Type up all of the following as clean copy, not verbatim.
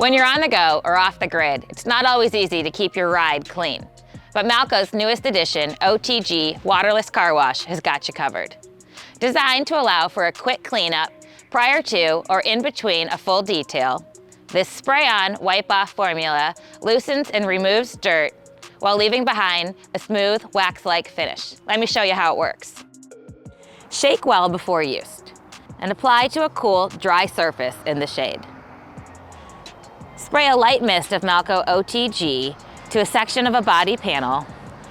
When you're on the go or off the grid, it's not always easy to keep your ride clean. But Malco's newest addition, OTG Waterless Car Wash, has got you covered. Designed to allow for a quick cleanup prior to or in between a full detail, this spray-on, wipe-off formula loosens and removes dirt while leaving behind a smooth, wax-like finish. Let me show you how it works. Shake well before use and apply to a cool, dry surface in the shade. Spray a light mist of Malco OTG to a section of a body panel,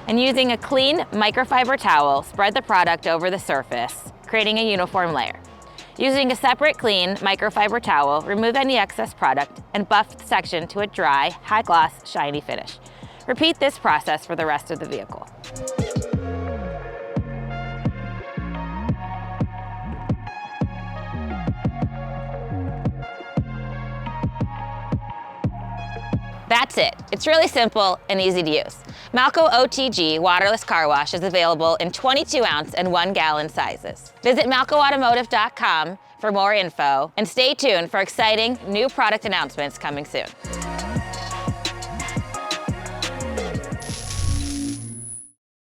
and using a clean microfiber towel, spread the product over the surface, creating a uniform layer. Using a separate clean microfiber towel, remove any excess product and buff the section to a dry, high-gloss, shiny finish. Repeat this process for the rest of the vehicle. That's it. It's really simple and easy to use. Malco OTG Waterless Car Wash is available in 22-ounce and 1-gallon sizes. Visit malcoautomotive.com for more info and stay tuned for exciting new product announcements coming soon.